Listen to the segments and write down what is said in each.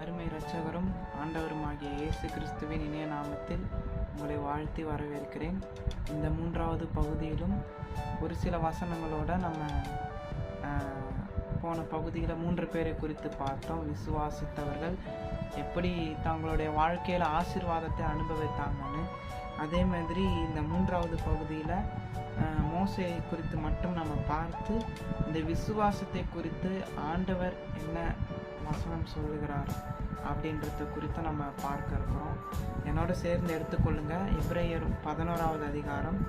அருமை இரட்சகரும் ஆண்டவருமாகிய இயேசு கிறிஸ்துவின் இணைய நாமத்தில் உங்களை வாழ்த்தி வரவேற்கிறேன். இந்த மூன்றாவது பகுதியிலும் ஒரு சில வசனங்களோட நம்ம போன பகுதியில் 3 பேரை குறித்து பார்த்தோம். விசுவாசித்தவர்கள் எப்படி தங்களுடைய வாழ்க்கையில் ஆசீர்வாதத்தை அனுபவித்தாங்கன்னு. அதே மாதிரி இந்த மூன்றாவது பகுதியில் மோசேயை குறித்து மட்டும் நம்ம பார்த்து இந்த விசுவாசத்தை குறித்து ஆண்டவர் என்ன வசனம் சொல்லுகிறார் அப்படின்றத குறித்து நம்ம பார்க்க இருக்கிறோம். என்னோட சேர்ந்து எடுத்துக்கொள்ளுங்க. எபிரேயர் 11வது அதிகாரம்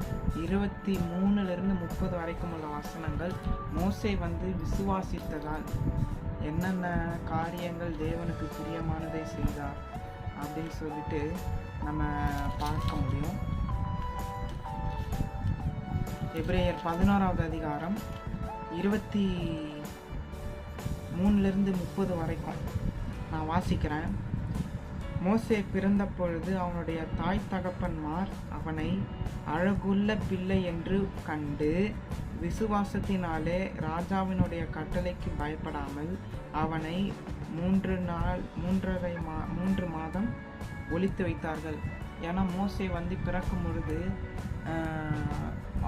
23 to 30 வரைக்கும் உள்ள வசனங்கள். மோசே விசுவாசித்ததால் என்னென்ன காரியங்கள் தேவனுக்கு பிரியமானதை செய்தார் அப்படின்னு சொல்லிட்டு நம்ம பார்க்க முடியும். எபிரேயர் 11வது அதிகாரம் 23 to 30 வரைக்கும் நான் வாசிக்கிறேன். மோசே பிறந்த பொழுது அவனுடைய தாய் தகப்பன்மார் அவனை அழகுள்ள பிள்ளை என்று கண்டு விசுவாசத்தினாலே ராஜாவினுடைய கட்டளைக்கு பயப்படாமல் அவனை 3 மாதம் ஒளித்து வைத்தார்கள். ஏன்னா மோசே பிறக்கும் பொழுது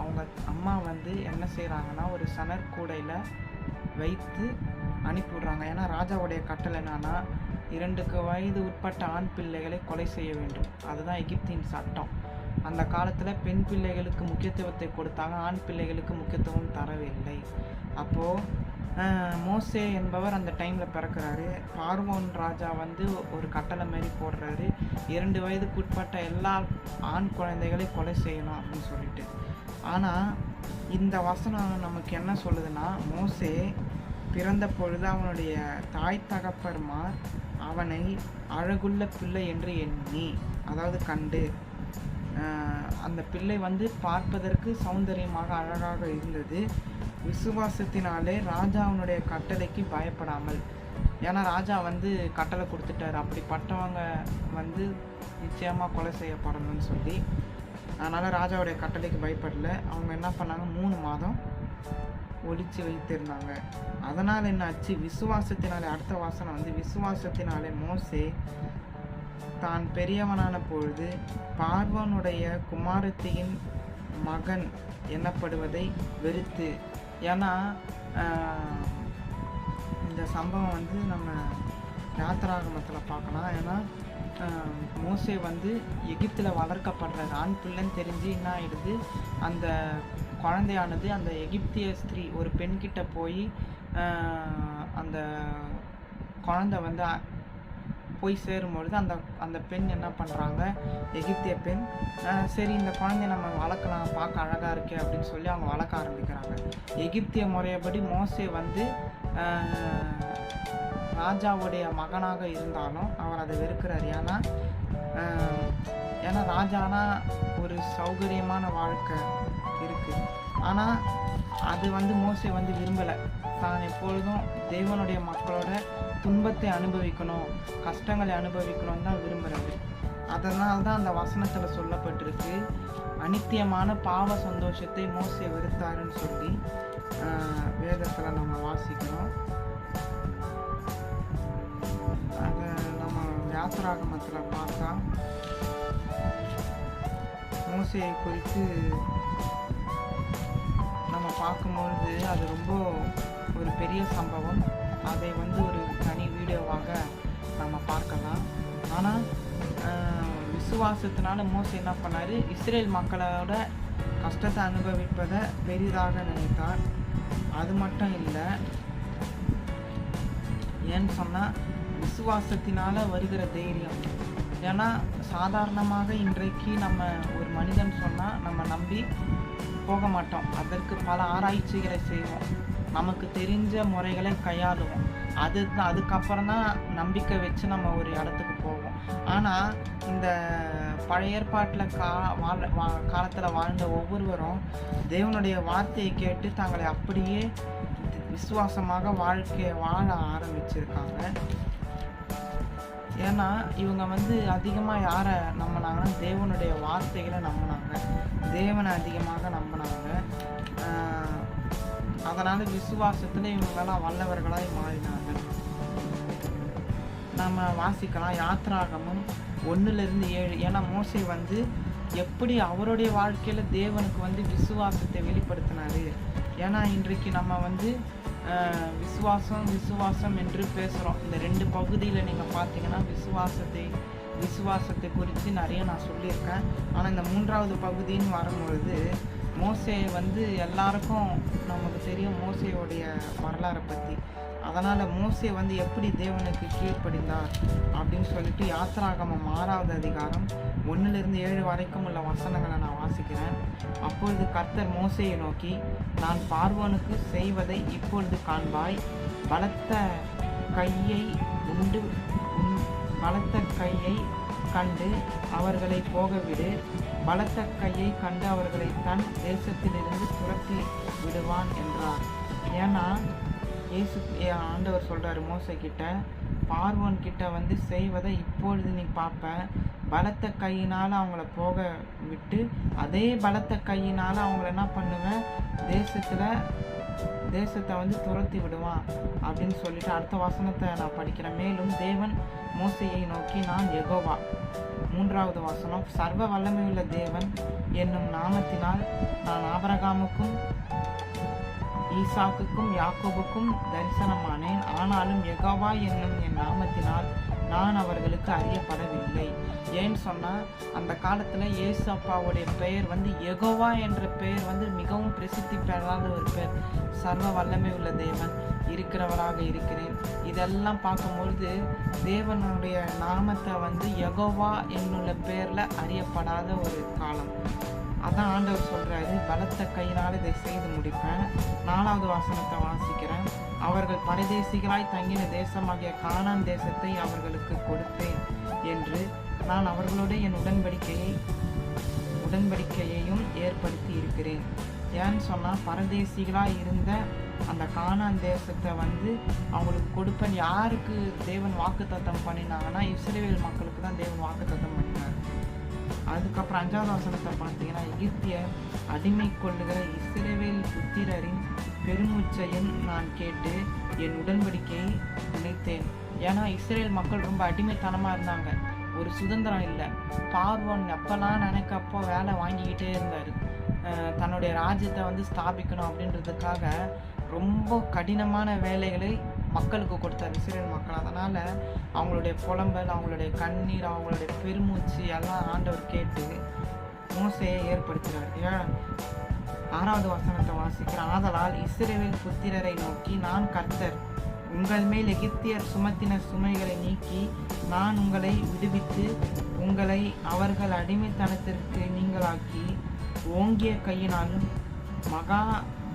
அவங்க அம்மா என்ன செய்கிறாங்கன்னா ஒரு சணற் கூடையில் வைத்து அனுப்பிவிடுறாங்க. ஏன்னா ராஜாவுடைய கட்டளை என்னன்னா 2 வயது உட்பட்ட ஆண் பிள்ளைகளை கொலை செய்ய வேண்டும். அதுதான் எகிப்தின் சட்டம். அந்த காலத்தில் பெண் பிள்ளைகளுக்கு முக்கியத்துவத்தை கொடுத்தாங்க, ஆண் பிள்ளைகளுக்கு முக்கியத்துவம் தரவில்லை. அப்போது மோசே என்பவர் அந்த டைமில் பிறக்கிறாரு. பார்வோன் ராஜா ஒரு கட்டளை மாரி போடுறாரு, 2 வயதுக்கு உட்பட்ட எல்லா ஆண் குழந்தைகளை கொலை செய்யணும் அப்படின்னு சொல்லிட்டு. ஆனால் இந்த வசனம் நமக்கு என்ன சொல்லுதுன்னா, மோசே பிறந்த பொழுது அவனுடைய தாய் தகப்பன்மார் அவனை அழகுள்ள பிள்ளை என்று எண்ணி, அதாவது கண்டு, அந்த பிள்ளை பார்ப்பதற்கு சௌந்தரியமாக அழகாக இருந்தது. விசுவாசத்தினாலே ராஜாவினுடைய கட்டளைக்கு பயப்படாமல், ஏன்னா ராஜா கட்டளை கொடுத்துட்டார், அப்படிப்பட்டவங்க நிச்சயமாக கொலை செய்யப்படணும்னு சொல்லி. அதனால் ராஜாவுடைய கட்டளைக்கு பயப்படல. அவங்க என்ன பண்ணாங்க, 3 மாதம் ஒளிச்சு வைத்திருந்தாங்க. அதனால் என்ன ஆச்சு, விசுவாசத்தினாலே, அடுத்த வாசனம் விசுவாசத்தினாலே மோசே தான் பெரியவனான பொழுது பார்வோனுடைய குமாரத்தியின் மகன் எனப்படுவதை வெறுத்து. ஏன்னா இந்த சம்பவம் நம்ம யாத்திராகமத்தில் பார்க்கலாம். ஏன்னா மோசே எகிப்தில் வளர்க்கப்படுற ஆண் பிள்ளைன்னு தெரிஞ்சு என்ன ஆகிடுது, அந்த குழந்தையானது அந்த எகிப்திய ஸ்திரீ ஒரு பெண்கிட்ட போய் அந்த குழந்தை போய் சேரும்பொழுது அந்த பெண் என்ன பண்ணுறாங்க, எகிப்திய பெண், சரி இந்த குழந்தைய நம்ம வளர்க்கலாம், பார்க்க அழகாக இருக்கே அப்படின்னு சொல்லி அவங்க வளர்க்க ஆரம்பிக்கிறாங்க. எகிப்திய முறையப்படி மோசே ராஜாவுடைய மகனாக இருந்தாலும் அவர் அதை வெறுக்கிறார். ஏன்னா ராஜானா ஒரு சௌகரியமான வாழ்க்கை இருக்குது. ஆனால் அது மோசே விரும்பலை. தான் எப்பொழுதும் தேவனுடைய மக்களோட துன்பத்தை அனுபவிக்கணும், கஷ்டங்களை அனுபவிக்கணும்னு தான் விரும்புகிறாரு. அதனால தான் அந்த வசனத்தில் சொல்லப்பட்டிருக்கு, அநித்தியமான பாவ சந்தோஷத்தை மோசே வெறுத்தாருன்னு சொல்லி வேதத்தில் நம்ம வாசிக்கிறோம். அதை நம்ம யாத்திராகமத்தில் பார்த்தா மோசேயை குறித்து நம்ம பார்க்கும்பொழுது அது ரொம்ப ஒரு பெரிய சம்பவம். அதை ஒரு தனி வீடியோவாக நம்ம பார்க்கலாம். ஆனால் விசுவாசத்தினால மோசே என்ன பண்ணார், இஸ்ரேல் மக்களோட கஷ்டத்தை அனுபவிப்பதை பெரிதாக நினைத்தார். அது மட்டும் இல்லை, ஏன்னு சொன்னால் விசுவாசத்தினால வருகிற தைரியம். ஏன்னா சாதாரணமாக இன்றைக்கு நம்ம ஒரு மனிதன் சொன்னால் நம்ம நம்பி போக மாட்டோம். அதற்கு பல ஆராய்ச்சிகளை செய்வோம், நமக்கு தெரிஞ்ச முறைகளை கையாளுவோம். அதுக்கப்புறம் தான் நம்பிக்கை வச்சு நம்ம ஒரு இடத்துக்கு போவோம். ஆனால் இந்த பழைய ஏற்பாட்டில் காலத்தில் வாழ்ந்த ஒவ்வொருவரும் தேவனுடைய வார்த்தையை கேட்டு தங்களை அப்படியே விசுவாசமாக வாழ்க்கையை வாழ ஆரம்பிச்சிருக்காங்க. ஏன்னா இவங்க அதிகமாக யாரை நம்பினாங்கன்னா தேவனுடைய வார்த்தைகளை நம்பினாங்க, தேவனை அதிகமாக நம்பினாங்க. அதனால் விசுவாசத்தில் இவங்கெல்லாம் வல்லவர்களாய் மாறினார்கள். நம்ம வாசிக்கலாம். யாத்ராகமம் 1-7. ஏன்னா மோசே வந்து எப்படி அவருடைய வாழ்க்கையில் தேவனுக்கு வந்து விசுவாசத்தை வெளிப்படுத்தினாரு. ஏன்னா இன்றைக்கு நம்ம வந்து விசுவாசம் விசுவாசம் என்று பேசுகிறோம். இந்த 2 பகுதியில் நீங்கள் பார்த்தீங்கன்னா விசுவாசத்தை குறித்து நிறைய நான் சொல்லியிருக்கேன். ஆனால் இந்த 3வது பகுதின்னு வரும்பொழுது மோசே வந்து எல்லாருக்கும் நமக்கு தெரியும் மோசேயோடைய வரலாறை பற்றி. அதனால் மோசே வந்து எப்படி தேவனுக்கு கீழ்ப்படிந்தார் அப்படின்னு சொல்லிட்டு யாத்ராகமம் 6வது அதிகாரம் 1-7 வரைக்கும் உள்ள வசனங்களை நான் வாசிக்கிறேன். அப்பொழுது கர்த்தர் மோசேயை நோக்கி, நான் பார்வோனுக்கு செய்வதை இப்பொழுது காண்பாய். பலத்த கையை கண்டு அவர்களை போகவிடு. பலத்த கையை கண்டு அவர்களை தன் தேசத்திலிருந்து துரத்தி விடுவான் என்றார். ஏன்னா ஆண்டவர் சொல்கிறார் மோசே கிட்ட, பார்வோன் கிட்ட வந்து செய்வதை இப்பொழுது நீ பார்ப்ப. பலத்த கையினால் அவங்கள போக விட்டு அதே பலத்த கையினால் அவங்கள என்ன பண்ணுவேன், தேசத்தை வந்து துரத்தி விடுவான் அப்படின்னு சொல்லிட்டு அடுத்த வசனத்தை நான் படிக்கிறேன். மேலும் தேவன் மோசேயை நோக்கி, நான் யெகோவா. 3வது வசனம், சர்வ வல்லமையுள்ள தேவன் என்னும் நாமத்தினால் நான் ஆபிரகாமுக்கும் ஈசாக்குக்கும் யாக்கோபுக்கும் தரிசனமானேன். ஆனாலும் யெகோவா என்னும் என் நாமத்தினால் நான் அவர்களுக்கு அறியப்படவில்லை. ஏன்னு சொன்னால் அந்த காலத்தில் இயேசு அப்பாவுடைய பெயர் வந்து யெகோவா என்ற பெயர் வந்து மிகவும் பிரசித்தி பெறாத ஒரு பெயர். சர்வ வல்லமை உள்ள தேவன், இருக்கிறவராக இருக்கிறேன், இதெல்லாம் பார்க்கும்பொழுது தேவனுடைய நாமத்தை வந்து யெகோவா என்னுள்ள பெயரில் அறியப்படாத ஒரு காலம். அதான் ஆண்டவர் சொல்கிறாரு, பலத்த கையினால் இதை செய்து முடிப்பேன். 4வது வசனத்தை வாசிக்கிறேன். அவர்கள் பரதேசிகளாய் தங்கின தேசமாகிய கானான் தேசத்தை அவர்களுக்கு கொடுத்தேன் என்று நான் அவர்களோட என் உடன்படிக்கையையும் ஏற்படுத்தி இருக்கிறேன். ஏன்னு சொன்னால் பரதேசிகளாக இருந்த அந்த கானான் தேசத்தை வந்து அவங்களுக்கு கொடுப்பேன். யாருக்கு தேவன் வாக்குத்தத்தம் பண்ணினாங்கன்னா இஸ்ரவேல் மக்களுக்கு தான் தேவன் வாக்குத்தத்தம் பண்ணினார். அதுக்கப்புறம் 5வது வசனத்தை பார்த்தீங்கன்னா, எகிப்தியர் அடிமை கொள்ளுகிற இஸ்ரவேல் புத்திரரின் பெருமூச்சையும் நான் கேட்டு என் உடன்படிக்கையை நினைத்தேன். ஏன்னா இஸ்ரேல் மக்கள் ரொம்ப அடிமைத்தனமாக இருந்தாங்க, ஒரு சுதந்திரம் இல்லை. பார்வோன் எப்பெல்லாம் நினைக்கப்போ வேலை வாங்கிக்கிட்டே இருந்தார். தன்னுடைய ராஜ்யத்தை வந்து ஸ்தாபிக்கணும் அப்படின்றதுக்காக ரொம்ப கடினமான வேலைகளை மக்களுக்கு கொடுத்தார் இஸ்ரேல் மக்கள். அதனால் அவங்களுடைய புலம்பல், அவங்களுடைய கண்ணீர், அவங்களுடைய பெருமூச்சு எல்லாம் ஆண்டவர் கேட்டு மோசையை ஏற்படுத்துகிறார். 6வது வசனத்தை வாசிக்கிறேன். ஆதலால் இஸ்ரவேல் புத்திரரை நோக்கி, நான் கர்த்தர், உங்கள் மேல் எகிப்தியர் சுமத்தின சுமைகளை நீக்கி நான் உங்களை விடுவித்து உங்களை அவர்கள் அடிமைத்தனத்திற்கு நீங்களாக்கி ஓங்கிய கையினாலும் மகா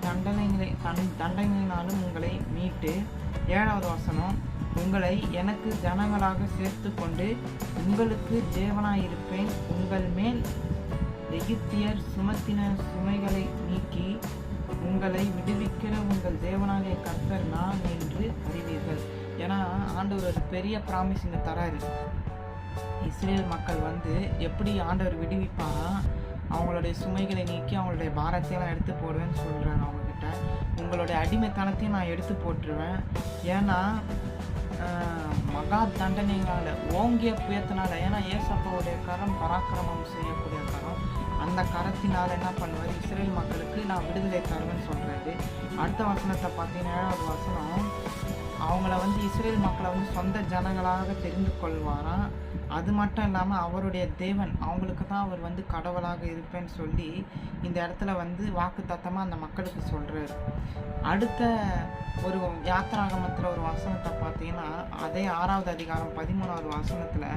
தண்டனையினாலும் உங்களை மீட்டு. 7வது வசனம், உங்களை எனக்கு ஜனங்களாக சேர்த்து கொண்டு உங்களுக்கு தேவனாயிருப்பேன். உங்கள் மேல் எகிப்தியர் சுமத்தின சுமைகளை நீக்கி உங்களை விடுவிக்கிற உங்கள் தேவனாகிய கர்த்தர் நான் என்று அறிவீர்கள். ஏன்னா ஆண்டவர் ஒரு பெரிய ப்ராமிஸ் இங்கே தராரு. இஸ்ரேல் மக்கள் வந்து எப்படி ஆண்டவர் விடுவிப்பாரா, அவங்களுடைய சுமைகளை நீக்கி அவங்களுடைய பாரத்தையெல்லாம் எடுத்து போடுவேன்னு சொல்கிறேன். அவங்கக்கிட்ட உங்களுடைய அடிமைத்தனத்தையும் நான் எடுத்து போட்டுருவேன். ஏன்னா மகா தண்டனைகளால் ஓங்கிய புயத்தினால, ஏன்னா ஏசப்பாவுடைய கரம் பராக்கிரமம் செய்யக்கூடிய கரம், அந்த கரத்தினால் என்ன பண்ணுவார், இஸ்ரேல் மக்களுக்கு நான் விடுதலை தருவேன்னு சொல்கிறாரு. அடுத்த வசனத்தை பார்த்தீங்கன்னா 7வது வசனம், அவங்கள வந்து இஸ்ரேல் மக்களை வந்து சொந்த ஜனங்களாக தெரிந்து கொள்வாராம். அது மட்டும் இல்லாமல் அவருடைய தேவன், அவங்களுக்கு தான் அவர் வந்து கடவுளாக இருப்பேன்னு சொல்லி இந்த இடத்துல வந்து வாக்குத்தத்தமாக அந்த மக்களுக்கு சொல்கிறார். அடுத்த ஒரு யாத்திராகமத்தில் ஒரு வசனத்தை பார்த்தீங்கன்னா, அதே 6வது அதிகாரம் 13வது வசனத்தில்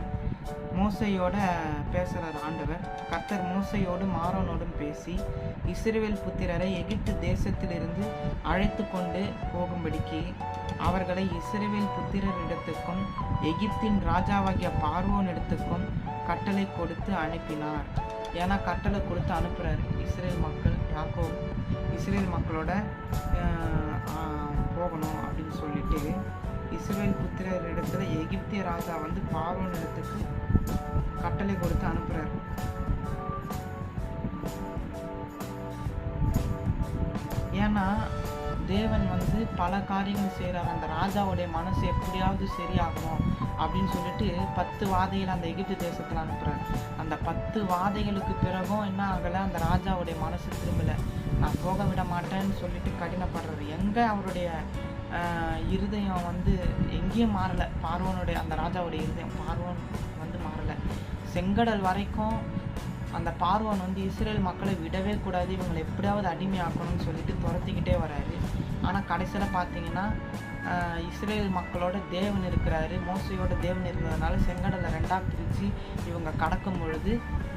மோசையோட பேசுகிறார் ஆண்டவர். கர்த்தர் மோசையோடும் ஆரோனோடும் பேசி இஸ்ரவேல் புத்திரரை எகிப்து தேசத்திலிருந்து அழைத்து கொண்டு போகும்படிக்கு அவர்களை இஸ்ரவேல் புத்திரரிடத்துக்கும் எகிப்தின் ராஜாவாகிய பார்வோன் இடத்துக்கும் கட்டளை கொடுத்து அனுப்பினார். ஏன்னா கட்டளை கொடுத்து அனுப்புகிறார். இஸ்ரேல் மக்கள் இஸ்ரேல் மக்களோட போகணும் அப்படின்னு சொல்லிட்டு இஸ்ரவேல் புத்திரர் இடத்துல எகிப்திய ராஜா வந்து பார்வோன் இடத்துக்கு கட்டளை கொடுத்து அனுப்புகிறார். ஏன்னா தேவன் வந்து பல காரியங்கள் செய்கிறார். அந்த ராஜாவுடைய மனசு எப்படியாவது சரியாகணும் அப்படின்னு சொல்லிட்டு 10 வாதைகள் அந்த எகிப்து தேசத்தில் அனுப்புகிறார். அந்த 10 வாதைகளுக்கு பிறகும் என்ன ஆகலை, அந்த ராஜாவுடைய மனசு திரும்பலை. நான் போக விட மாட்டேன்னு சொல்லிட்டு கடினப்படுறாரு. எங்கே அவருடைய இருதயம் வந்து எங்கேயும் மாறலை. பார்வோனுடைய அந்த ராஜாவுடைய இருதயம் பார்வோன் வந்து மாறலை. செங்கடல் வரைக்கும் அந்த பார்வோன் வந்து இஸ்ரேல் மக்களை விடவே கூடாது, இவங்களை எப்படியாவது அடிமையாக்கணும்னு சொல்லிட்டு துரத்திக்கிட்டே வராரு. ஆனால் கடைசியில் பார்த்தீங்கன்னா இஸ்ரேல் மக்களோட தேவன் இருக்கிறாரு. மோசையோட தேவன் இருந்ததுனால செங்கடலை 2ஆக பிரித்து இவங்க கடக்கும் பொழுது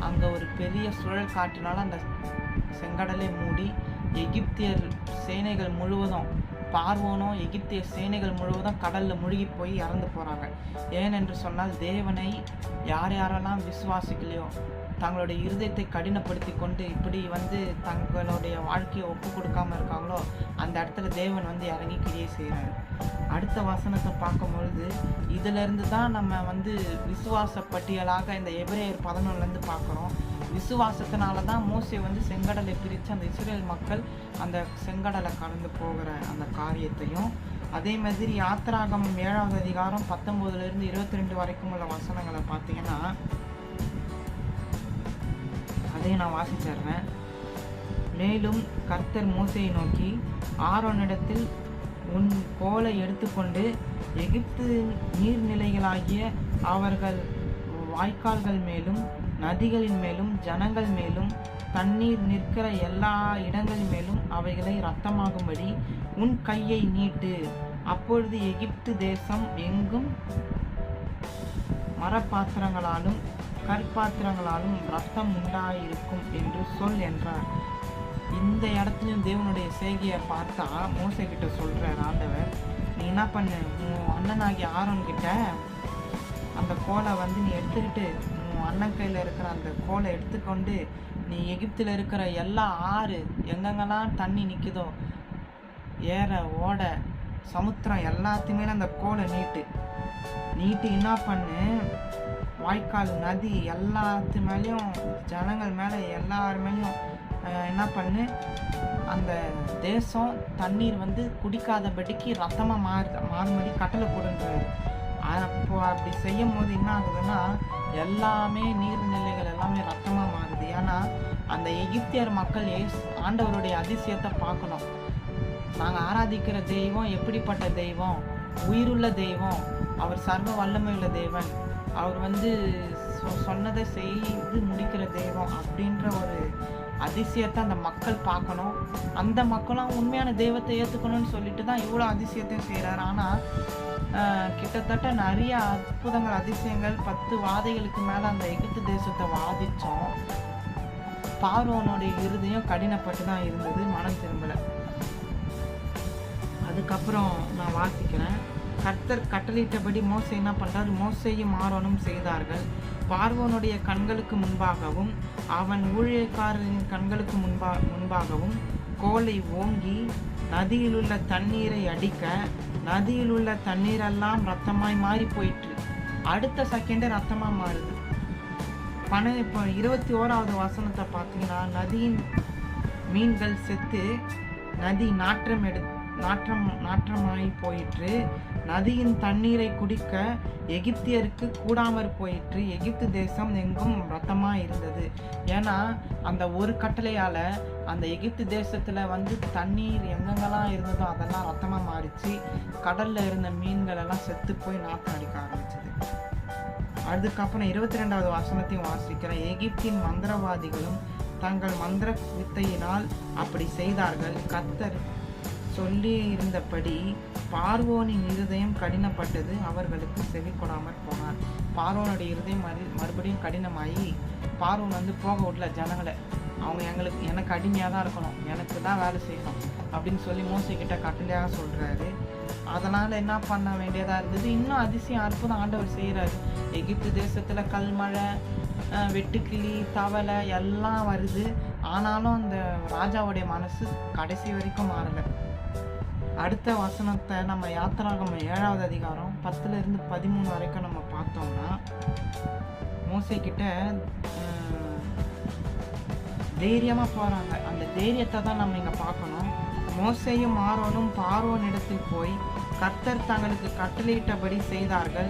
அங்கே ஒரு பெரிய சுழல் காற்றினால அந்த செங்கடலை மூடி எகிப்தியர் சேனைகள் முழுவதும், பார்வோனும் எகிப்திய சேனைகள் முழுவதும் கடலில் முழுகி போய் இறந்து போகிறாங்க. ஏனென்று சொன்னால் தேவனை யாரெல்லாம் விசுவாசிக்கலையோ, தங்களுடைய இருதயத்தை கடினப்படுத்தி கொண்டு இப்படி வந்து தங்களுடைய வாழ்க்கையை ஒப்பு கொடுக்காம இருக்காங்களோ, அந்த இடத்துல தேவன் வந்து இறங்கி கிரியை செய்கிறாரு. அடுத்த வசனத்தை பார்க்கும்பொழுது இதிலிருந்து தான் நம்ம வந்து விசுவாச பட்டியலாக இந்த எபிரேயர் 11 பார்க்குறோம். விசுவாசத்தினால தான் மோசே வந்து செங்கடலை பிரித்து அந்த இஸ்ரேல் மக்கள் அந்த செங்கடலை கடந்து போகிற அந்த காரியத்தையும், அதே மாதிரி யாத்திராகமம் 7ஆவது அதிகாரம் 19 - 22 வரைக்கும் உள்ள வசனங்களை பார்த்தீங்கன்னா அதையும் நான் வாசிச்சிடுறேன். மேலும் கர்த்தர் மோசேயை நோக்கி, ஆரோனிடத்தில் உன் கோலை எடுத்துக்கொண்டு எகிப்து நீர்நிலைகளாகிய அவர்கள் வாய்க்கால்கள் மேலும் நதிகளின் மேலும் ஜனங்கள் மேலும் தண்ணீர் நிற்கிற எல்லா இடங்களின் மேலும் அவைகளை இரத்தமாகும்படி உன் கையை நீட்டு. அப்பொழுது எகிப்து தேசம் எங்கும் மரப்பாத்திரங்களாலும் கற்பாத்திரங்களாலும் ரத்தம் உண்டாயிருக்கும் என்று சொல் என்றார். இந்த இடத்துலையும் தேவனுடைய செய்கையை பார்த்தா மோசே கிட்ட சொல்கிறார் ஆண்டவர், நீ என்ன பண்ணு, உன் அண்ணனாகிய ஆரோன் கிட்ட அந்த கோலை வந்து நீ எடுத்துக்கிட்டு, உன் அண்ணன் கையில் இருக்கிற அந்த கோலை எடுத்துக்கொண்டு நீ எகிப்தில் இருக்கிற எல்லா ஆறு எங்கெங்கெல்லாம் தண்ணி நிற்குதோ, ஏற ஓட சமுத்திரம் எல்லாத்தையுமே அந்த கோலை நீட்டி என்ன பண்ணு, வாய்க்கால் நதி எல்லாத்து மேலேயும் ஜனங்கள் மேலே எல்லார் மேலேயும் என்ன பண்ணு, அந்த தேசம் தண்ணீர் வந்து குடிக்காதபடிக்கு ரத்தமாக மாறும்படி கட்டளை போடுன்றாரு. அப்போ அப்படி செய்யும் போது என்ன ஆகுதுன்னா எல்லாமே நீர்நிலைகள் எல்லாமே ரத்தமாக மாறுது. ஏன்னா அந்த எகிப்தியர் மக்கள் ஆண்டவருடைய அதிசயத்தை பார்க்கணும். நாங்கள் ஆராதிக்கிற தெய்வம் எப்படிப்பட்ட தெய்வம், உயிருள்ள தெய்வம், அவர் சர்வ வல்லமையுள்ள தேவன், அவர் வந்து சொன்னதை செய்து முடிக்கிற தெய்வம் அப்படின்ற ஒரு அதிசயத்தை அந்த மக்கள் பார்க்கணும். அந்த மக்களும் உண்மையான தெய்வத்தை ஏற்றுக்கணும்னு சொல்லிட்டு தான் இவ்வளோ அதிசயத்தையும் செய்கிறார். ஆனால் கிட்டத்தட்ட நிறைய அற்புதங்கள் அதிசயங்கள் 10 வாதைகளுக்கு மேலே அந்த எகிப்து தேசத்தை வாதித்தோம். பார்வோனுடைய இருதயம் கடினப்பட்டு தான் இருந்தது, மனம் திரும்பலை. அதுக்கப்புறம் நான் வாசிக்கிறேன். கர்த்தர் கட்டளையிட்டபடி மோசே என்ன பண்ணுறாரு, மோசேயும் ஆரோனும் செய்தார்கள். பார்வோனுடைய கண்களுக்கு முன்பாகவும் அவன் ஊழியக்காரரின் கண்களுக்கு முன்பாகவும் கோலை ஓங்கி நதியிலுள்ள தண்ணீரை அடிக்க, நதியிலுள்ள தண்ணீரெல்லாம் ரத்தமாய் மாறி போயிற்று. அடுத்த செகண்டே ரத்தமாக மாறுது. இப்போ 21வது வசனத்தை பார்த்தீங்கன்னா, நதியின் மீன்கள் செத்து நதி நாற்றமாய் போயிற்று. நதியின் தண்ணீரை குடிக்க எகிப்தியருக்கு கூடாமற் போயிற்று. எகிப்து தேசம் எங்கும் ரத்தமாக இருந்தது. ஏன்னா அந்த ஒரு கட்டளையால் அந்த எகிப்து தேசத்தில் வந்து தண்ணீர் எங்கெங்கெல்லாம் இருந்ததோ அதெல்லாம் ரத்தமாக மாறிச்சு. கடலில் இருந்த மீன்கள் எல்லாம் செத்து போய் நாற்றம் அடிக்க ஆரம்பிச்சது. அதுக்கப்புறம் 22வது வசனத்தையும் வாசிக்கிறேன். எகிப்தின் மந்திரவாதிகளும் தங்கள் மந்திர வித்தையினால் அப்படி செய்தார்கள். கர்த்தர் சொல்லி இருந்தபடி பார்வோனின் இருதயம் கடினப்பட்டது, அவர்களுக்கு செவி கொடாமல் போனார். பார்வோனுடைய இருதயம் மறுபடியும் கடினமாகி பார்வோன் வந்து போக விடல ஜனங்களை. அவங்க எனக்கு அடிமையாக தான் இருக்கணும், எனக்கு தான் வேலை செய்யணும் அப்படின்னு சொல்லி மோசே கிட்ட கட்டளையாக சொல்கிறாரு. அதனால் என்ன பண்ண வேண்டியதாக இருந்தது, இன்னும் அதிசயம் அற்புதம் ஆண்டவர் செய்கிறாரு. எகிப்து தேசத்தில் கல்மழை, வெட்டுக்கிளி, தவளை எல்லாம் வருது. ஆனாலும் அந்த ராஜாவுடைய மனசு கடைசி வரைக்கும் மாறலை. அடுத்த வசனத்தை நம்ம யாத்திராகமம் 7வது அதிகாரம் 10 - 13 வரைக்கும் நம்ம பார்த்தோம்னா, மோசே கிட்ட தைரியமாக போகிறாங்க. அந்த தைரியத்தை தான் நம்ம இங்கே பார்க்கணும். மோசேயும் ஆரோனும் பார்வோனிடத்தில் போய் கர்த்தர் தங்களுக்கு கட்டளையிட்டபடி செய்தார்கள்.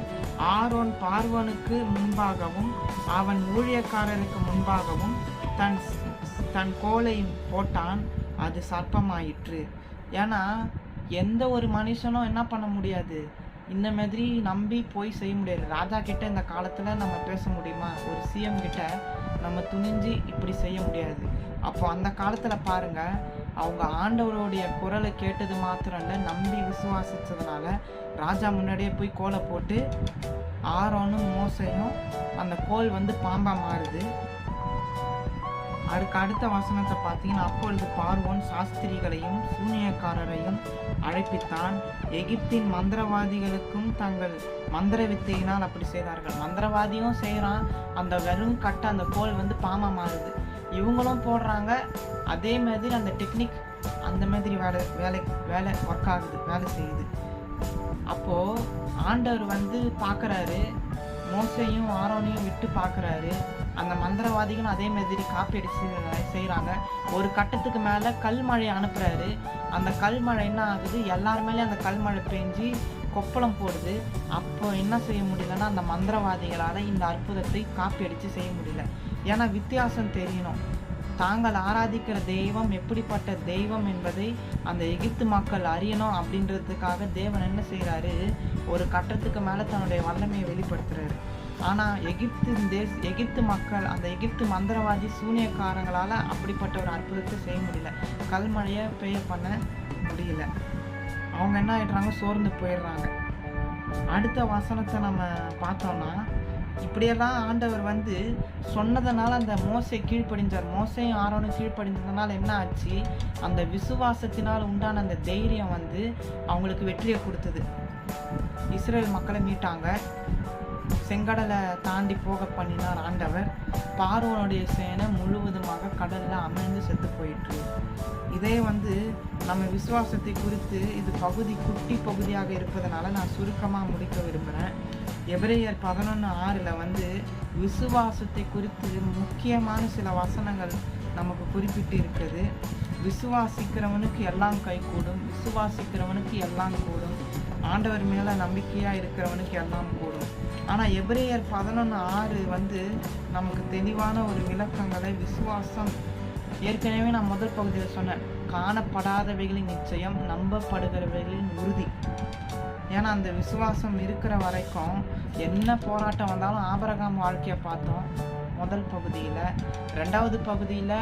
ஆரோன் பார்வோனுக்கு முன்பாகவும் அவன் ஊழியக்காரருக்கு முன்பாகவும் தன் கோலை போட்டான், அது சர்ப்பமாயிற்று. ஏன்னா எந்த ஒரு மனுஷனும் என்ன பண்ண முடியாது, இந்த மாதிரி நம்பி போய் செய்ய முடியாது. ராஜா கிட்ட இந்த காலத்தில் நம்ம பேச முடியுமா? ஒரு சிஎம் கிட்ட நம்ம துணிஞ்சு இப்படி செய்ய முடியாது. அப்போ அந்த காலத்தில் பாருங்கள், அவங்க ஆண்டவருடைய குரலை கேட்டது மாத்திரம் இல்லை, நம்பி விசுவாசித்ததுனால ராஜா முன்னாடியே போய் கோலை போட்டு ஆரோனும் மோசையும் அந்த கோல் பாம்பாக மாறுது. அதுக்கு அடுத்த வசனத்தை பார்த்தீங்கன்னா, அப்பொழுது பார்வோன் சாஸ்திரிகளையும் சூனியக்காரரையும் அழைப்பித்தான், எகிப்தின் மந்திரவாதிகளுக்கும் தங்கள் மந்திர வித்தையினால் அப்படி செய்தார்கள். மந்திரவாதியும் செய்கிறான், அந்த வெறும் கட்டை அந்த கோல் பாமா மாறுது. இவங்களும் போடுறாங்க, அதே மாதிரி அந்த டெக்னிக் அந்த மாதிரி வேலை ஒர்க் ஆகுது, வேலை செய்யுது. அப்போது ஆண்டவர் பார்க்குறாரு, மோசையும் ஆரோனையும் விட்டு பார்க்குறாரு. அந்த மந்திரவாதிகள் அதே மாதிரி காப்பி அடிச்சு செய்கிறாங்க. ஒரு கட்டத்துக்கு மேலே கல்மழை அனுப்புகிறாரு. அந்த கல்மழை என்ன ஆகுது, எல்லார் மேலேயும் அந்த கல்மழை பெஞ்சு கொப்பளம் போடுது. அப்போ என்ன செய்ய முடியலன்னா, அந்த மந்திரவாதிகளால் இந்த அற்புதத்தை காப்பி அடித்து செய்ய முடியல. ஏன்னா வித்தியாசம் தெரியணும். தாங்கள் ஆராதிக்கிற தெய்வம் எப்படிப்பட்ட தெய்வம் என்பதை அந்த எகிப்து மக்கள் அறியணும். அப்படின்றதுக்காக தேவன் என்ன செய்கிறாரு, ஒரு கட்டத்துக்கு மேலே தன்னுடைய வல்லமையை வெளிப்படுத்துகிறாரு. ஆனால் எகிப்து மக்கள், அந்த எகிப்து மந்திரவாதி சூனியக்காரங்களால் அப்படிப்பட்ட ஒரு அற்புதத்தை செய்ய முடியல. கல்மழையை பெய்ய பண்ண முடியல. அவங்க என்ன ஆகிடுறாங்க, சோர்ந்து போயிடுறாங்க. அடுத்த வசனத்தை நம்ம பார்த்தோம்னா, இப்படியெல்லாம் ஆண்டவர் சொன்னதுனால அந்த மோசை கீழ்ப்படிஞ்சார். மோசையும் ஆரோனும் கீழ்ப்படிஞ்சதுனால என்ன ஆச்சு, அந்த விசுவாசத்தினால் உண்டான அந்த தைரியம் அவங்களுக்கு வெற்றியை கொடுத்தது. இஸ்ரேல் மக்களை மீட்டாங்க. செங்கடலை தாண்டி போக பண்ணினார் ஆண்டவர். பார்வோனுடைய சேனை முழுவதுமாக கடலில் அமிழ்ந்து செத்து போயிட்டு. இதே நம்ம விசுவாசத்தை குறித்து இது குட்டி பகுதியாக இருப்பதனால நான் சுருக்கமாக முடிக்க விரும்புகிறேன். எபிரேயர் 11:6 விசுவாசத்தை குறித்து முக்கியமான சில வசனங்கள் நமக்கு குறிப்பிட்டு இருக்குது. விசுவாசிக்கிறவனுக்கு எல்லாம் கைகூடும், விசுவாசிக்கிறவனுக்கு எல்லாம் கூடும், ஆண்டவர் மேலே நம்பிக்கையாக இருக்கிறவனுக்கு எல்லாம் கூடும். ஆனால் எபிரேயர் 11:6 நமக்கு தெளிவான ஒரு விளக்கங்களை, விசுவாசம் ஏற்கனவே நான் முதல் பகுதியில் சொன்னேன், காணப்படாதவைகளின் நிச்சயம், நம்பப்படுகிறவைகளின் உறுதி. ஏன்னா அந்த விசுவாசம் இருக்கிற வரைக்கும் என்ன போராட்டம் வந்தாலும் ஆபிரகாம் வாழ்க்கையை பார்த்தோம் முதல் பகுதியில். ரெண்டாவது பகுதியில்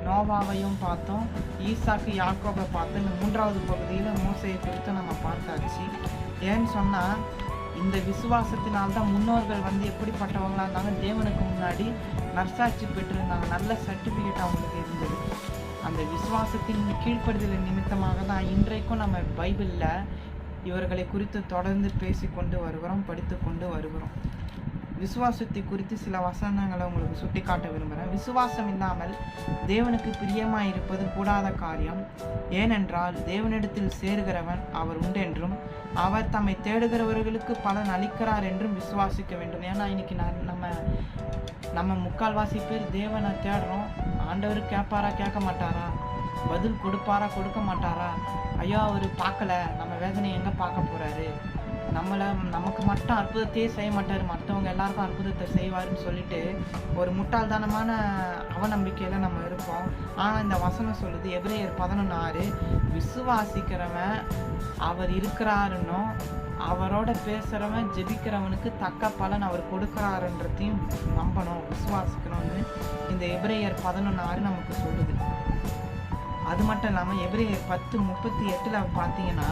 நோவாவையும் பார்த்தோம், ஈசாக்கு யாக்கோபை பார்த்தோம். இந்த மூன்றாவது பகுதியில் மோசையை குறித்து நம்ம பார்த்தாச்சு. ஏன்னு சொன்னால், இந்த விசுவாசத்தினால்தான் முன்னோர்கள் எப்படிப்பட்டவங்களாக இருந்தாங்க, தேவனுக்கு முன்னாடி நற்சாட்சி பெற்றிருந்தாங்க, நல்ல சர்டிஃபிகேட் அவங்களுக்கு இருந்தது. அந்த விசுவாசத்தின் கீழ்ப்படுதல் நிமித்தமாக தான் இன்றைக்கும் நம்ம பைபிளில் இவர்களை குறித்து தொடர்ந்து பேசிக்கொண்டு வருகிறோம், படித்து கொண்டு வருகிறோம். விசுவாசத்தை குறித்து சில வசனங்களை உங்களுக்கு சுட்டி காட்ட விரும்புகிறேன். விசுவாசம் இல்லாமல் தேவனுக்கு பிரியமாக இருப்பது கூடாத காரியம். ஏனென்றால் தேவனிடத்தில் சேருகிறவன் அவர் உண்டென்றும் அவர் தம்மை தேடுகிறவர்களுக்கு பலன் அளிக்கிறார் என்றும் விசுவாசிக்க வேண்டும். ஏன்னா இன்னைக்கு நம்ம முக்கால்வாசி பேர் தேவனை தேடுறோம். ஆண்டவர் கேட்பாரா, கேட்க மாட்டாரா, பதில் கொடுப்பாரா, கொடுக்க மாட்டாரா, ஐயோ அவர் பார்க்கல, நம்ம வேதனை எங்கே பார்க்க போகிறாரு, நமக்கு மட்டும் அற்புதத்தையே செய்ய மாட்டார், மற்றவங்க எல்லாருக்கும் அற்புதத்தை செய்வாருன்னு சொல்லிட்டு ஒரு முட்டாள்தனமான அவநம்பிக்கையில் நம்ம இருப்போம். ஆனால் இந்த வசனம் சொல்லுது, எபிரேயர் 11:6, விசுவாசிக்கிறவன் அவர் இருக்கிறாருன்னோ அவரோட பேசுகிறவன் ஜெபிக்கிறவனுக்கு தக்க பலன் அவர் கொடுக்குறாருன்றதையும் நம்பணும், விசுவாசிக்கணும்னு இந்த எபிரேயர் 11:6 நமக்கு சொல்லுது. அது மட்டும் இல்லாமல் எபிரேயர் 10:38 பார்த்தீங்கன்னா,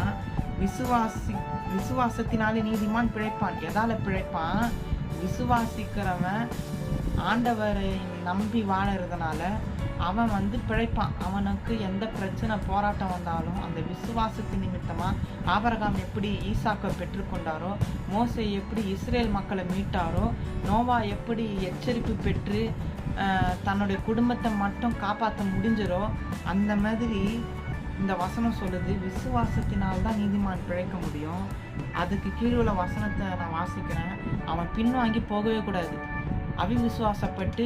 விசுவாசத்தினாலே நீதிமான் பிழைப்பான். எதால் பிழைப்பான்? விசுவாசிக்கிறவன் ஆண்டவரை நம்பி வாழறதுனால அவன் பிழைப்பான். அவனுக்கு எந்த பிரச்சனை போராட்டம் வந்தாலும் அந்த விசுவாசத்தின் நிமித்தமாக ஆபிரகாம் எப்படி ஈசாக்கை பெற்றுக்கொண்டாரோ, மோசே எப்படி இஸ்ரேல் மக்களை மீட்டாரோ, நோவா எப்படி எச்சரிப்பு பெற்று தன்னுடைய குடும்பத்தை மட்டும் காப்பாற்ற முடிஞ்சரோ, அந்த மாதிரி இந்த வசனம் சொல்லுது, விசுவாசத்தினால்தான் நீதிமான் பிழைக்க முடியும். அதுக்கு கீழே உள்ள வசனத்தை நான் வாசிக்கிறேன். அவன் பின்வாங்கி போகவே கூடாது. அவிசுவாசப்பட்டு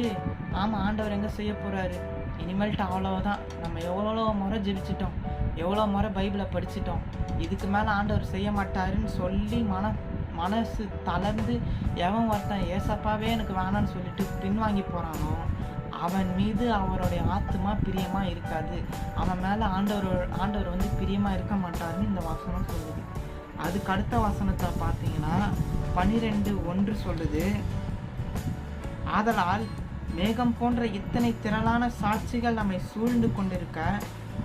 ஆமாம் ஆண்டவர் எங்கே செய்ய போகிறாரு, இனிமேல்ட்டு அவ்வளோதான், நம்ம எவ்வளோ முறை ஜெபிச்சிட்டோம், எவ்வளோ முறை பைபிளை படிச்சிட்டோம், இதுக்கு மேலே ஆண்டவர் செய்ய மாட்டாருன்னு சொல்லி மனசு தளர்ந்து எவன் ஒருத்தன் ஏசப்பாவே எனக்கு வேணான்னு சொல்லிட்டு பின்வாங்கி போகிறானோ அவன் மீது அவருடைய ஆத்மா பிரியமாக இருக்காது. அவன் மேலே ஆண்டவர் வந்து பிரியமாக இருக்க மாட்டாருன்னு இந்த வசனம் சொல்லுது. அதுக்கு அடுத்த வசனத்தை பார்த்தீங்கன்னா 12:1 சொல்லுது, ஆதலால் மேகம் போன்ற இத்தனை திரளான சாட்சிகள் நம்மை சூழ்ந்து கொண்டிருக்க,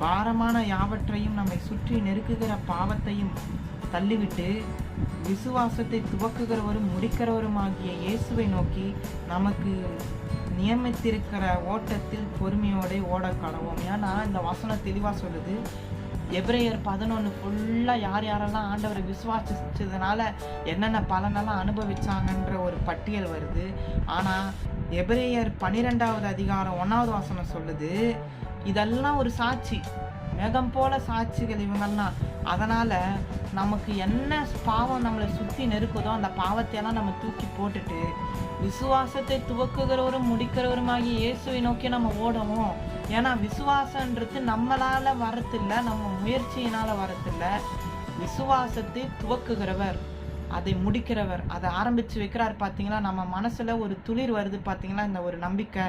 பாரமான யாவற்றையும் நம்மை சுற்றி நெருக்குகிற பாவத்தையும் தள்ளிவிட்டு, விசுவாசத்தை துவக்குகிறவரும் முடிக்கிறவருமாகிய இயேசுவை நோக்கி நமக்கு நியமித்திருக்கிற ஓட்டத்தில் பொறுமையோடு ஓட கடவோம். ஏன்னா இந்த வசனம் தெளிவாக சொல்லுது. எபிரேயர் 11 ஃபுல்லாக யாரெல்லாம் ஆண்டவரை விசுவாசிச்சதுனால என்னென்ன பலனெல்லாம் அனுபவிச்சாங்கன்ற ஒரு பட்டியல் வருது. ஆனால் எபிரேயர் 12வது அதிகாரம் 1வது வசனம் சொல்லுது, இதெல்லாம் ஒரு சாட்சி, மேகம் போல சாட்சிகள் இவங்கெல்லாம். அதனால் நமக்கு என்ன பாவம் நம்மளை சுற்றி நெருக்குதோ அந்த பாவத்தையெல்லாம் நம்ம தூக்கி போட்டுட்டு விசுவாசத்தை துவக்குகிறவரும் முடிக்கிறவருமாகி இயேசுவை நோக்கி நம்ம ஓடவும். ஏன்னா விசுவாசன்றது நம்மளால் வரதில்லை, நம்ம முயற்சியினால் வரதில்லை. விசுவாசத்தை துவக்குகிறவர், அதை முடிக்கிறவர், அதை ஆரம்பித்து வைக்கிறார். பார்த்தீங்களா, நம்ம மனசில் ஒரு துளிர் வருது பார்த்தீங்களா, இந்த ஒரு நம்பிக்கை,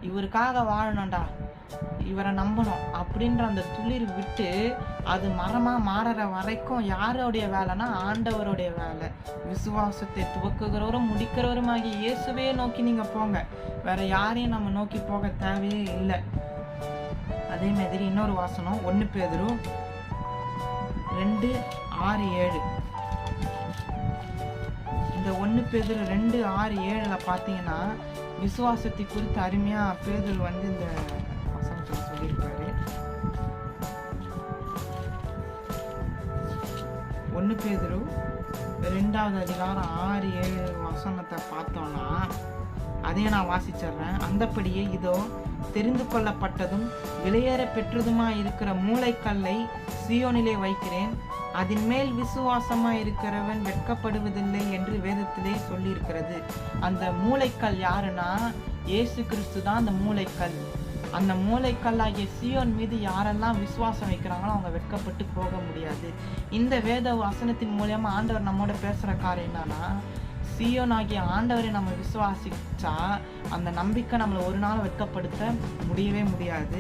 இவருக்காக வாழணும்டா, இவரை நம்பணும் அப்படின்ற அந்த துளிர் விட்டு அது மரமாக மாறுற வரைக்கும் யாரோடைய வேலைன்னா ஆண்டவருடைய வேலை. விசுவாசத்தை துவக்குகிறவரும் முடிக்கிறவருமாகி இயேசுவே நோக்கி நீங்கள் போங்க, வேற யாரையும் நம்ம நோக்கி போக தேவையே இல்லை. அதே மாதிரி இன்னொரு வாசனம் 1 பேதுரு 2:6-7. இந்த 1 பேதுரு 2:6-7 பார்த்தீங்கன்னா விசுவாசத்தை குறித்து அருமையாக பேதுரு வந்து இந்த வசனத்தில் சொல்லியிருப்பாரு. 1 பேதுரு 2வது அதிகாரம் 6-7 வசனத்தை பார்த்தோன்னா அதையே நான் வாசிச்சிடுறேன். அந்தப்படியே இதோ தெரிந்து கொள்ளப்பட்டதும் விலையேற பெற்றதுமாய் இருக்கிற மூளைக்கல்லை சீயோனிலே வைக்கிறேன், அதன் மேல் விசுவாசமாய் இருக்கிறவன் வெட்கப்படுவதில்லை என்று வேதத்திலே சொல்லியிருக்கிறது. அந்த மூளைக்கல் யாருன்னா இயேசு கிறிஸ்து தான் அந்த மூளைக்கல். அந்த மூளைக்கல்லாகிய சீயோன் மீது யாரெல்லாம் விசுவாசம் வைக்கிறாங்களோ அவங்க வெட்கப்பட்டு போக முடியாது. இந்த வேத வசனத்தின் மூலமா ஆண்டவர் நம்மோட பேசுகிற காரியம் என்னன்னா, சீயோன் ஆகிய ஆண்டவரை நம்ம விசுவாசிச்சா அந்த நம்பிக்கை நம்மளை ஒரு நாள் வெட்கப்படுத்த முடியவே முடியாது.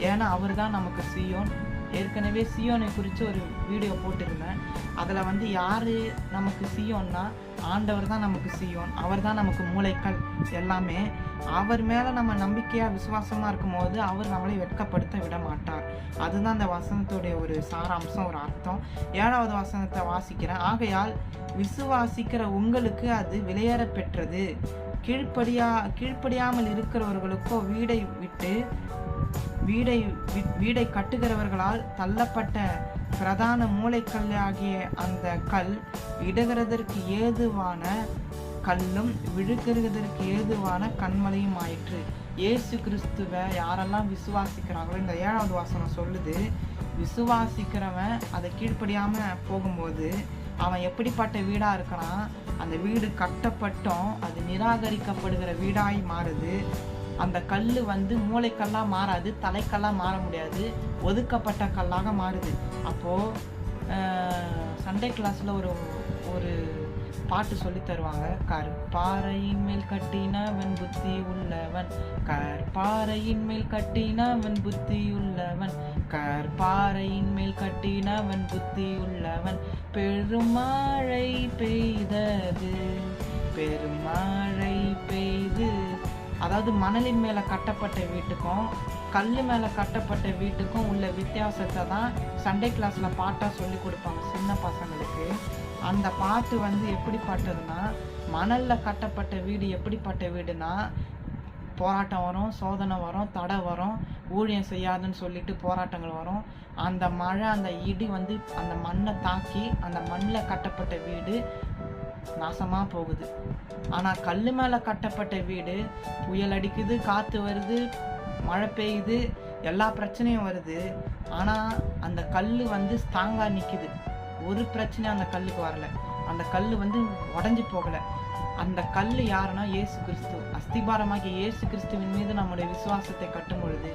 ஏன்னா அவர் தான் நமக்கு சீயோன். ஏற்கனவே சீயோனை குறித்து ஒரு வீடியோ போட்டிருந்தேன். அதில் வந்து யார் நமக்கு சீயோன்னா ஆண்டவர் தான் நமக்கு சீயோன், அவர் தான் நமக்கு மூளைக்கல் எல்லாமே. அவர் மேலே நம்ம நம்பிக்கையாக விசுவாசமாக இருக்கும்போது அவர் நம்மளை வெட்கப்படுத்த விட மாட்டார். அதுதான் அந்த வசனத்துடைய ஒரு சாராம்சம், ஒரு அர்த்தம். 7வது வசனத்தை வாசிக்கிறேன். ஆகையால் விசுவாசிக்கிற உங்களுக்கு அது விலையேற பெற்றது, கீழ்ப்படியாமல் இருக்கிறவர்களுக்கோ வீடை கட்டுகிறவர்களால் தள்ளப்பட்ட பிரதான மூளைக்கல்லாகிய அந்த கல் இடுகிறதற்கு ஏதுவான கல்லும் விழுகிறதற்கு ஏதுவான கண்மலையும் ஆயிற்று. இயேசு கிறிஸ்துவை யாரெல்லாம் விசுவாசிக்கிறாங்களோ, இந்த 7வது வசனம் சொல்லுது, விசுவாசிக்கிறவன் அதை கீழ்ப்படியாமல் போகும்போது அவன் எப்படிப்பட்ட வீடாக இருக்கிறான், அந்த வீடு கட்டப்பட்டும் அது நிராகரிக்கப்படுகிற வீடாய் மாறுது. அந்த கல் வந்து மூளைக்கல்லாக மாறாது, தலைக்கல்லாக மாற முடியாது, ஒதுக்கப்பட்ட கல்லாக மாறுது. அப்போது சண்டே கிளாஸில் ஒரு பாட்டு சொல்லி தருவாங்க. கற்பாறையின் மேல் கட்டினவன் புத்தி உள்ளவன், கற்பாறையின் மேல் கட்டினவன் புத்தி உள்ளவன், கற்பாறையின் மேல் கட்டினவன் புத்தி உள்ளவன். பெருமழை பெய்தது, பெருமழை பெய்து. அதாவது மணலின் மேலே கட்டப்பட்ட வீட்டுக்கும் கல் மேலே கட்டப்பட்ட வீட்டுக்கும் உள்ள வித்தியாசத்தை தான் சண்டே கிளாஸில் பாட்டாக சொல்லி கொடுப்பாங்க சின்ன பசங்களுக்கு. அந்த பாட்டு வந்து எப்படி பாட்டுதுன்னா, மணலில் கட்டப்பட்ட வீடு எப்படிப்பட்ட வீடுனா, போராட்டம் வரும், சோதனை வரும், தடை வரும், ஊழியம் செய்யாதுன்னு சொல்லிட்டு போராட்டங்கள் வரும். அந்த மழை, அந்த இடி வந்து அந்த மண்ணை தாக்கி அந்த மண்ணில் கட்டப்பட்ட வீடு நாசமாக போகுது. ஆனால் கல் மேலே கட்டப்பட்ட வீடு புயல் அடிக்குது, காற்று வருது, மழை பெய்யுது, எல்லா பிரச்சனையும் வருது. ஆனால் அந்த கல் வந்து ஸ்ட்ராங்காக நிற்கிது, ஒரு பிரச்சனையும் அந்த கல்லுக்கு வரல, அந்த கல் வந்து உடஞ்சி போகலை. அந்த கல் யாருன்னா இயேசு கிறிஸ்து. அஸ்திபாரமாகிய இயேசு கிறிஸ்துவின் மீது நம்முடைய விசுவாசத்தை கட்டும் பொழுது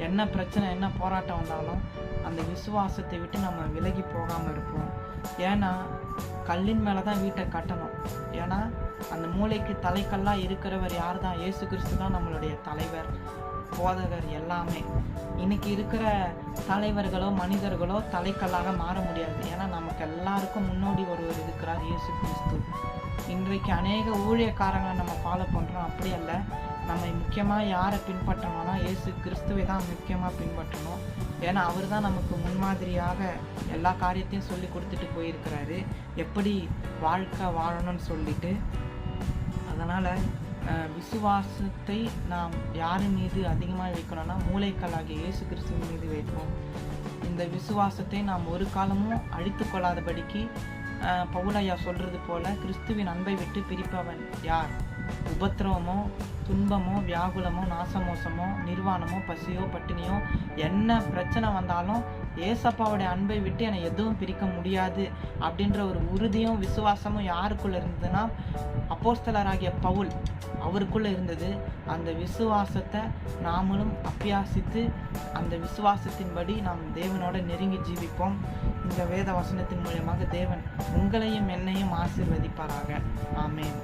என்ன பிரச்சனை என்ன போராட்டம் வந்தாலும் அந்த விசுவாசத்தை விட்டு நம்ம விலகி போகாமல் இருப்போம். ஏன்னா கல்லின் மேலே தான் வீட்டை கட்டணும். ஏன்னா அந்த மூளைக்கு தலைக்கல்லாக இருக்கிறவர் யார் தான்? இயேசு கிறிஸ்து தான் நம்மளுடைய தலைவர், போதகர், எல்லாமே. இன்னைக்கு இருக்கிற தலைவர்களோ மனிதர்களோ தலைக்கல்லாக மாற முடியாது. ஏன்னா நமக்கு எல்லாருக்கும் முன்னோடி ஒருவர் இருக்கிறார், இயேசு கிறிஸ்து. இன்றைக்கு அநேக ஊழியக்காரங்களை நம்ம ஃபாலோ பண்ணுறோம், அப்படி அல்ல. நம்ம முக்கியமாக யாரை பின்பற்றணும்னா இயேசு கிறிஸ்துவை தான் முக்கியமாக பின்பற்றணும். ஏன்னா அவர் தான் நமக்கு முன்மாதிரியாக எல்லா காரியத்தையும் சொல்லி கொடுத்துட்டு போயிருக்கிறாரு, எப்படி வாழ்க்கை வாழணும்னு சொல்லிட்டு. அதனால் விசுவாசத்தை நாம் யார் மீது அதிகமாக வைக்கணும்னா மூளைக்கல்லாகிய இயேசு கிறிஸ்துவின் மீது வைப்போம். இந்த விசுவாசத்தை நாம் ஒரு காலமும் அழித்து கொள்ளாதபடிக்கு பவுலையா சொல்கிறது போல, கிறிஸ்துவின் அன்பை விட்டு பிரிப்பவன் யார்? உபத்திரவமோ துன்பமோ வியாகுலமோ நாசமோசமோ நிர்வாணமோ பசியோ பட்டினியோ என்ன பிரச்சனை வந்தாலும் ஏசப்பாவுடைய அன்பை விட்டு என்னை எதுவும் பிரிக்க முடியாது அப்படின்ற ஒரு உறுதியும் விசுவாசமும் யாருக்குள்ளே இருந்ததுன்னா அப்போஸ்தலராகிய பவுல் அவருக்குள்ளே இருந்தது. அந்த விசுவாசத்தை நாமளும் அபியாசித்து அந்த விசுவாசத்தின்படி நாம் தேவனோட நெருங்கி ஜீவிப்போம். இந்த வேத வசனத்தின் மூலமாக தேவன் உங்களையும் என்னையும் ஆசீர்வதிப்பாராக. ஆமென்.